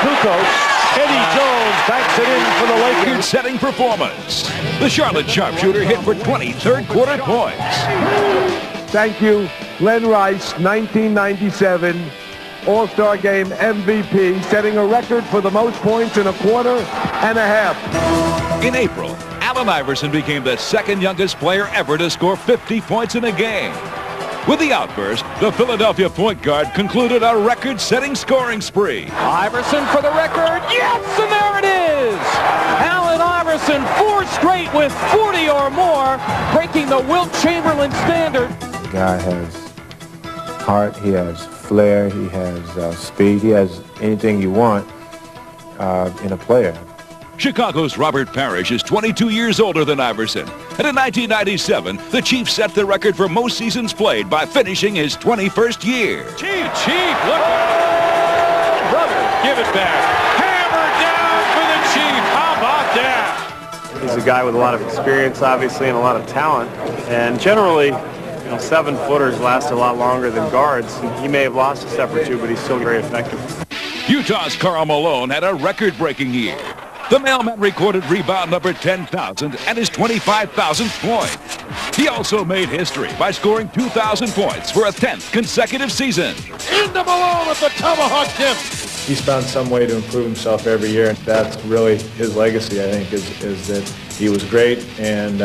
Kukos. Eddie Jones banks it in for the Lakers. Setting performance. The Charlotte sharpshooter hit for 20 third-quarter points. Thank you, Glenn Rice, 1997 All-Star Game MVP, setting a record for the most points in a quarter and a half. In April, Allen Iverson became the second youngest player ever to score 50 points in a game. With the outburst, the Philadelphia point guard concluded a record-setting scoring spree. Iverson for the record. Yes, and there it is. Allen Iverson, 4 straight with 40 or more, breaking the Wilt Chamberlain standard. The guy has heart, he has flair, he has speed, he has anything you want in a player. Chicago's Robert Parrish is 22 years older than Iverson. And in 1997, the Chief set the record for most seasons played by finishing his 21st year. Chief, look. Brother, give it back. Hammer down for the Chief. How about that? He's a guy with a lot of experience, obviously, and a lot of talent. And generally, 7-footers last a lot longer than guards. He may have lost a step or two, but he's still very effective. Utah's Karl Malone had a record-breaking year. The mailman recorded rebound number 10,000 and his 25,000th point. He also made history by scoring 2,000 points for a 10th consecutive season. Into Malone with the tomahawk tip. He's found some way to improve himself every year, and that's really his legacy, I think, is that he was great and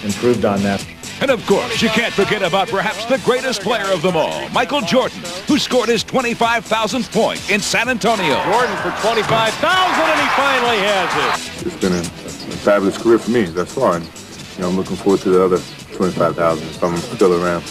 improved on that. And of course, you can't forget about perhaps the greatest player of them all, Michael Jordan, who scored his 25,000th point in San Antonio. Jordan for 25,000, and he finally has it. It's been a fabulous career for me thus far, and I'm looking forward to the other 25,000 if I'm still around.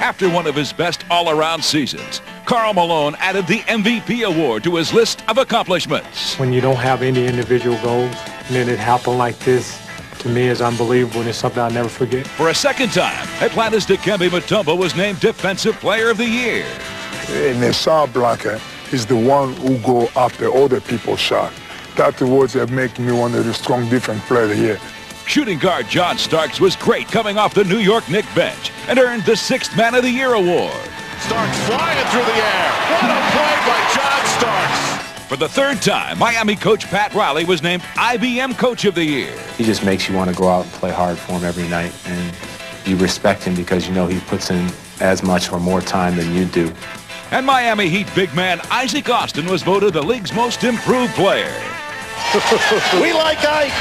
After one of his best all-around seasons, Karl Malone added the MVP award to his list of accomplishments. When you don't have any individual goals, and then it happened like this, to me, is unbelievable, and it's something I'll never forget. For a second time, Atlanta's Dikembe Mutombo was named Defensive Player of the Year. Nesar Blanca is the one who go after other people's shot. That awards have made me one of the strong defense players here. Shooting guard John Starks was great coming off the New York Knicks bench and earned the 6th Man of the Year award. Starks flying through the air. What a play by John Starks. For the 3rd time, Miami coach Pat Riley was named IBM Coach of the Year. He just makes you want to go out and play hard for him every night, and you respect him because you know he puts in as much or more time than you do. And Miami Heat big man Isaac Austin was voted the league's most improved player. We like Ike.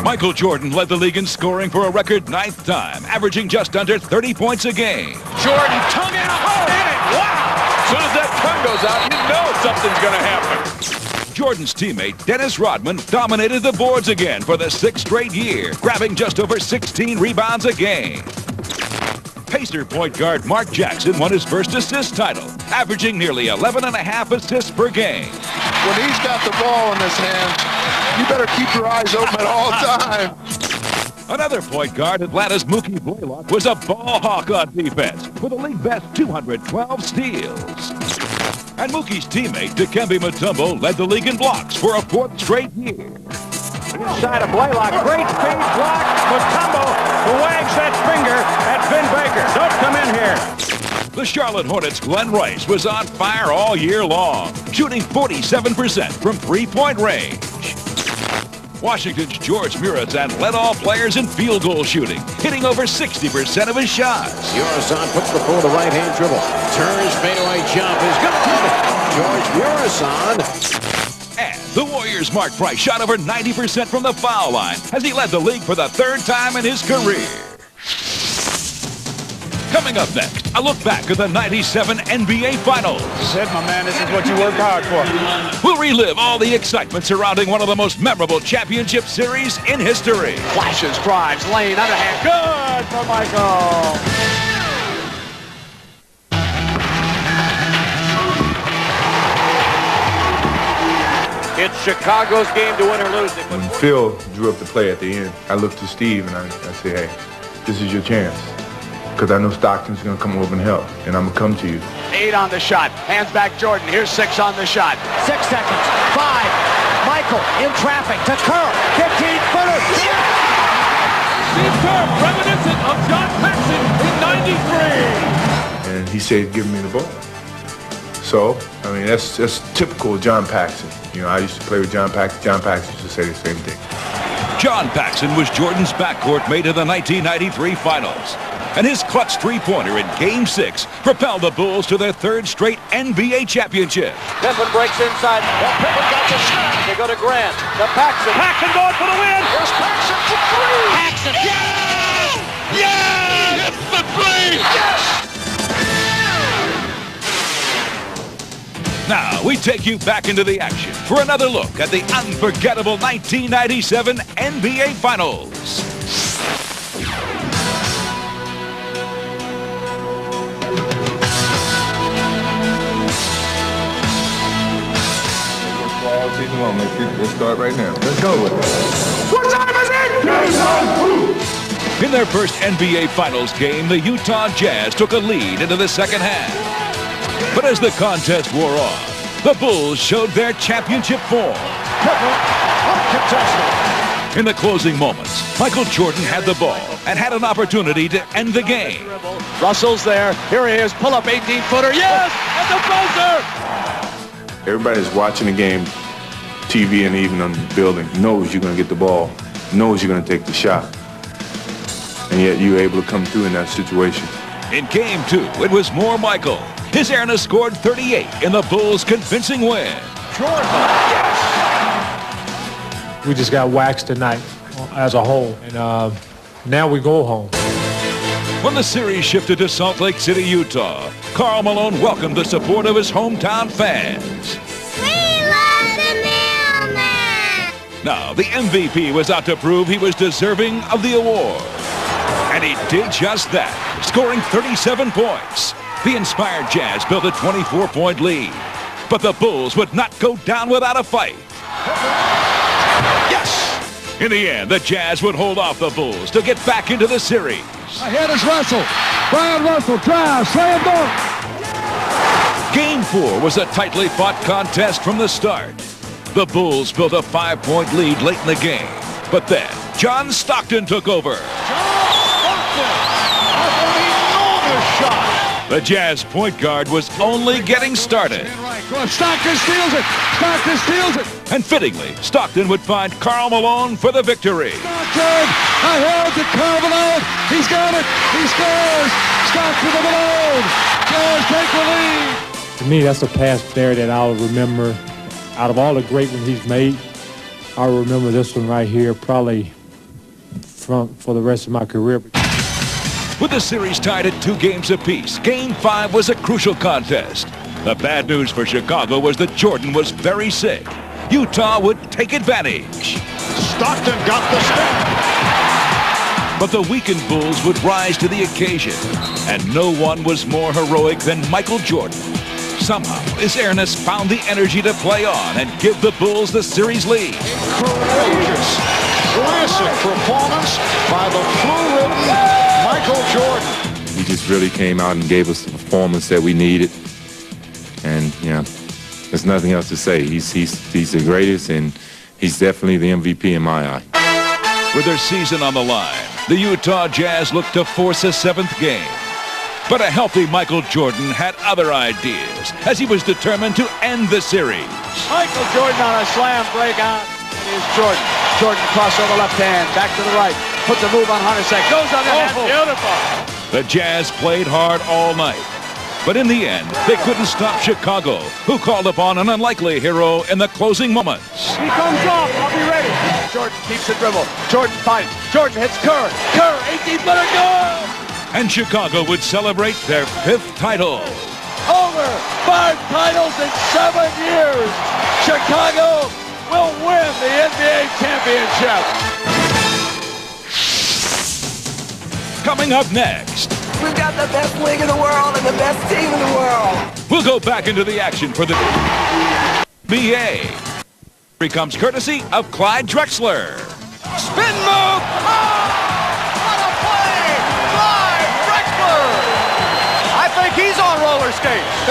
Michael Jordan led the league in scoring for a record 9th time, averaging just under 30 points a game. Jordan, tongue out, hit it, wow! As soon as that tongue goes out, you know something's going to happen. Jordan's teammate, Dennis Rodman, dominated the boards again for the 6th straight year, grabbing just over 16 rebounds a game. Pacer point guard Mark Jackson won his first assist title, averaging nearly 11.5 assists per game. When he's got the ball in his hand, you better keep your eyes open at all times. Another point guard, Atlanta's Mookie Blaylock, was a ball hawk on defense with a league best 212 steals. And Mookie's teammate, Dikembe Mutombo, led the league in blocks for a 4th straight year. Inside of Blaylock, great speed block. Mutombo wags that finger at Vin Baker. Don't come in here. The Charlotte Hornets' Glenn Rice was on fire all year long, shooting 47% from three-point range. Washington's George Muresan led all players in field goal shooting, hitting over 60% of his shots. Muresan puts the ball to right-hand dribble. Turns, fadeaway jump is good. George Muresan. And the Warriors' Mark Price shot over 90% from the foul line as he led the league for the 3rd time in his career. Coming up next, a look back at the '97 NBA Finals. Said, my man, this is what you work hard for. We'll relive all the excitement surrounding one of the most memorable championship series in history. Flashes, drives, lane, underhand. Good for Michael. It's Chicago's game to win or lose it. When Phil drew up the play at the end, I looked to Steve and I said, hey, this is your chance. Because I know Stockton's going to come over and help, and I'm going to come to you. 8 on the shot. Hands back Jordan. Here's 6 on the shot. 6 seconds. 5. Michael in traffic to Kerr. 15-footer. Yes! Steve Kerr, reminiscent of John Paxson in '93. And he said, give me the ball. So, I mean, that's typical of John Paxson. You know, I used to play with John Paxson. John Paxson used to say the same thing. John Paxson was Jordan's backcourt mate in the 1993 finals. And his clutch three-pointer in Game 6 propelled the Bulls to their third straight NBA championship. Pippen breaks inside. Pippen got the shot. They go to Grant. To Paxson. Paxson going for the win. Here's Paxson for three. Paxson. Yes! Yes! It's the three! Yes! Now, we take you back into the action for another look at the unforgettable 1997 NBA Finals. Let's start right now. Let's go with it. What time is it? In their first NBA Finals game, the Utah Jazz took a lead into the second half. But as the contest wore on, the Bulls showed their championship form. In the closing moments, Michael Jordan had the ball and had an opportunity to end the game. Russell's there. Here he is. Pull up 18-footer. Yes! And the buzzer! Everybody that's watching the game, TV and even on the building, knows you're going to get the ball, knows you're going to take the shot. And yet you're able to come through in that situation. In Game 2, it was more Michael. His Erna scored 38 in the Bulls' convincing win. Jordan. Yes! We just got waxed tonight as a whole, and now we go home. When the series shifted to Salt Lake City, Utah, Karl Malone welcomed the support of his hometown fans. We love the mailman! Now, the MVP was out to prove he was deserving of the award. And he did just that, scoring 37 points. The inspired Jazz built a 24-point lead. But the Bulls would not go down without a fight. Yes! In the end, the Jazz would hold off the Bulls to get back into the series. Ahead is Russell. Brian Russell drives, slam dunk. Game 4 was a tightly fought contest from the start. The Bulls built a 5-point lead late in the game. But then, John Stockton took over. The Jazz point guard was only getting started. Stockton steals it. Stockton steals it. And fittingly, Stockton would find Karl Malone for the victory. Stockton ahead to Karl Malone. He's got it. He scores. Stockton to Malone. Jazz take the lead. To me, that's a pass there that I'll remember. Out of all the great ones he's made, I'll remember this one right here probably for the rest of my career. With the series tied at 2 games apiece, Game 5 was a crucial contest. The bad news for Chicago was that Jordan was very sick. Utah would take advantage. Stockton got the step. But the weakened Bulls would rise to the occasion, and no one was more heroic than Michael Jordan. Somehow, his airness found the energy to play on and give the Bulls the series lead. Courageous, classic performance by the flu-ridden Michael Jordan. He just really came out and gave us the performance that we needed. And, you know, there's nothing else to say. He's the greatest, and he's definitely the MVP in my eye. With their season on the line, the Utah Jazz looked to force a 7th game. But a healthy Michael Jordan had other ideas, as he was determined to end the series. Michael Jordan on a slam break on. Here's Jordan. Jordan crossover left hand, back to the right. Puts a move on Hornacek. Goes on the head. Beautiful. The Jazz played hard all night. But in the end, they couldn't stop Chicago, who called upon an unlikely hero in the closing moments. He comes off. I'll be ready. Jordan keeps the dribble. Jordan fights. Jordan hits Kerr. Kerr, 18-footer, good! And Chicago would celebrate their 5th title. Over 5 titles in 7 years. Chicago will win the NBA championship. Coming up next. We've got the best league in the world and the best team in the world. We'll go back into the action for the NBA. Here comes courtesy of Clyde Drexler. Spin move. Oh, what a play. Clyde Drexler. I think he's on roller skates.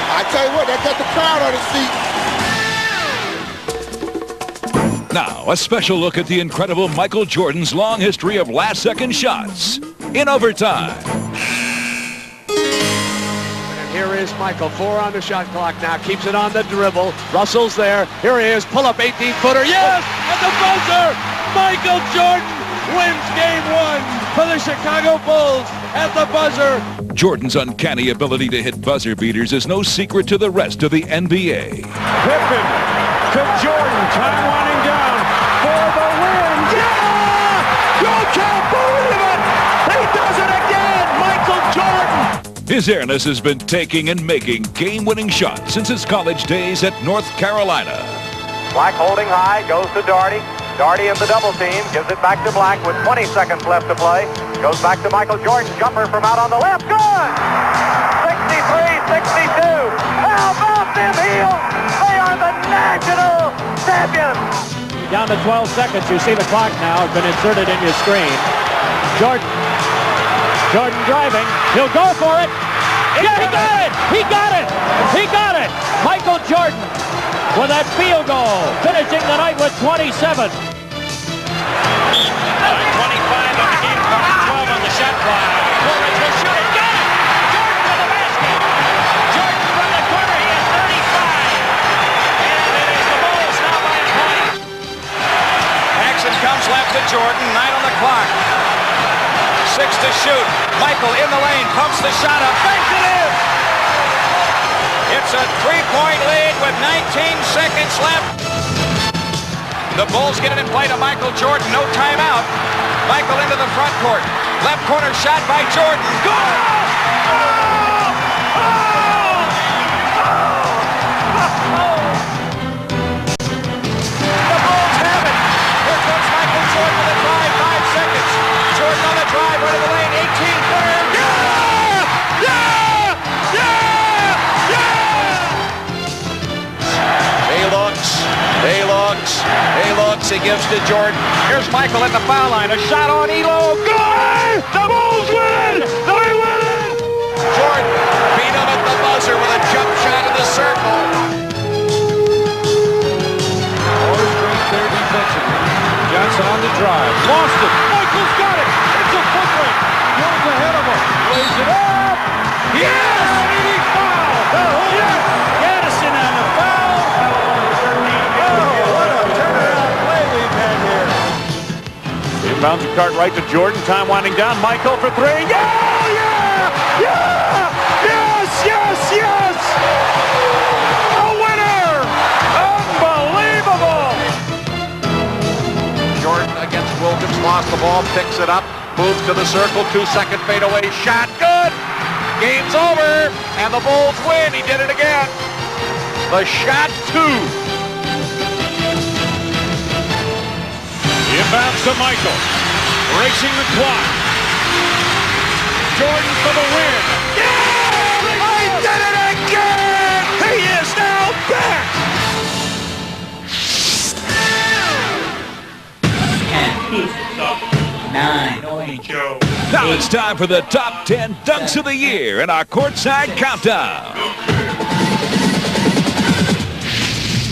I tell you what, that got the crowd on his feet. Now, a special look at the incredible Michael Jordan's long history of last-second shots in overtime. Here is Michael. 4 on the shot clock now. Keeps it on the dribble. Russell's there. Here he is. Pull up 18-footer. Yes! At the buzzer! Michael Jordan wins game 1 for the Chicago Bulls at the buzzer. Jordan's uncanny ability to hit buzzer beaters is no secret to the rest of the NBA. Pippen to Jordan. Time winding down for the win. Yeah! You can't believe it! He does it again! Michael Jordan! His airness has been taking and making game-winning shots since his college days at North Carolina. Black holding high, goes to Daugherty. Daugherty in the double team, gives it back to Black with 20 seconds left to play. Goes back to Michael Jordan, jumper from out on the left, good! 63-62, how about them Heels? They are the national champions! Down to 12 seconds. You see the clock now has been inserted in your screen. Jordan driving. He'll go for it. Yeah, he got it! He got it! He got it! Michael Jordan with that field goal, finishing the night with 27. 25 on the game clock, 12 on the shot clock. Coleridge will shoot it. Got it! Jordan with the basket. Jordan from the corner. He has 35. And it is the Bulls now by a point. Action comes left to Jordan. 9 on the clock. 6 to shoot. Michael in the lane. Pumps the shot up. Banks it in. It's a 3-point lead with 19 seconds left. The Bulls get it in play to Michael Jordan. No timeout. Michael into the front court. Left corner shot by Jordan. Goal! The Bulls have it. Here comes Michael Jordan with a drive. 5 seconds. Jordan on the drive. Right of the lane. 18-footer. Yeah! Yeah! Yeah! Yeah! He looks. He gives to Jordan. Here's Michael at the foul line. A shot on Elo. Good! The Bulls win! They win! Jordan beat him at the buzzer with a jump shot in the circle. Always great there defensively. Johnson on the drive. Lost it. Michael's got it. It's a foot brake. Jordan's ahead of him. Lays it up. Yes! And he fouled. Yes! Gaddison on the foul. Inbounds a cart right to Jordan. Time winding down. Michael for 3. Yeah! Yeah! Yeah! Yes! Yes! Yes! A winner! Unbelievable! Jordan against Wilkins. Lost the ball. Picks it up. Moves to the circle. 2-second fadeaway shot. Good! Game's over. And the Bulls win. He did it again. The shot 2. Inbounds to Michael. Racing the clock. Jordan for the win. Yeah! He did it again! He is now back! 10, 9, Now it's time for the top 10 dunks of the year in our courtside countdown.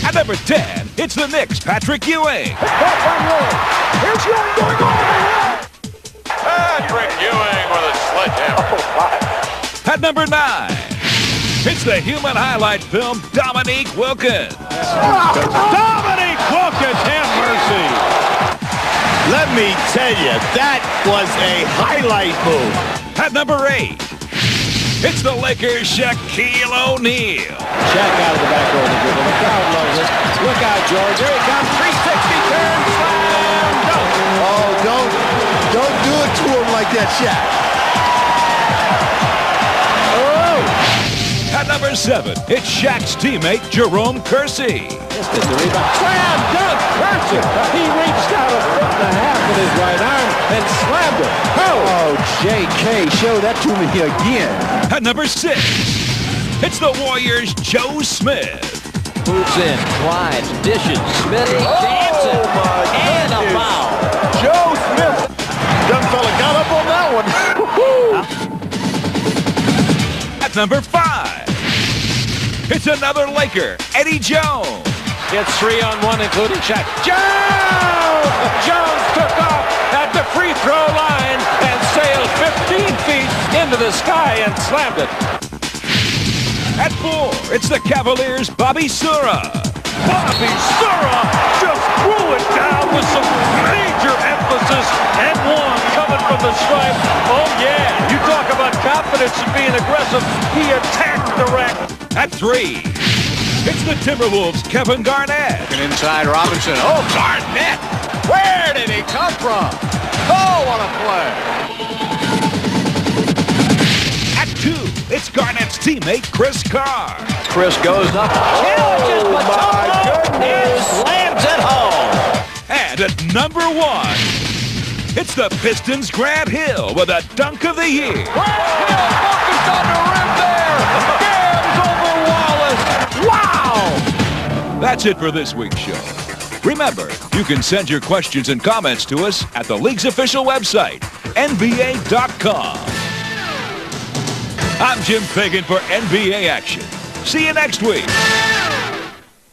At number 10, it's the Knicks' Patrick Ewing. Here's Ewing going all the way. Patrick Ewing with a sledgehammer. At number 9, it's the human highlight film, Dominique Wilkins. Dominique Wilkins, have mercy. Let me tell you, that was a highlight move. At number 8, it's the Lakers' Shaquille O'Neal. Shaq out of the back door of the dribble. The crowd loves it. Look out, George. Here he comes. 360 turn. Slam. Dunk. Oh, don't do it to him like that, Shaq. At number 7, it's Shaq's teammate, Jerome Kersey. Just at the rebound. Slam dunk. Kersey. He reached out a foot and a half with his right arm and slammed it. Oh, J.K., show that to me again. At number 6, it's the Warriors' Joe Smith. Moves in, glides, dishes, Smitty, Jansen, and a foul. Joe Smith. Young fella got up on that one. At number 5, it's another Laker, Eddie Jones. It's 3-on-1, including Shaq. Jones! Jones took off at the free throw line and sailed 15 feet into the sky and slammed it. At 4, it's the Cavaliers' Bobby Sura. Bobby Sura just threw it down with some major emphasis, and one coming from the stripe. Oh, yeah. You talk about confidence and being aggressive. He attacked the rack. At 3, it's the Timberwolves' Kevin Garnett. And inside Robinson. Oh, Garnett! Where did he come from? Oh, what a play! At 2, it's Garnett's teammate, Chris Carr. Chris goes up. Challenges Paolo and slams it home. And at number 1, it's the Pistons' Grant Hill with a dunk of the year. Grant Hill focused on the rim there. Gams over Wallace. Wow! That's it for this week's show. Remember, you can send your questions and comments to us at the league's official website, NBA.com. I'm Jim Fagan for NBA Action. See you next week.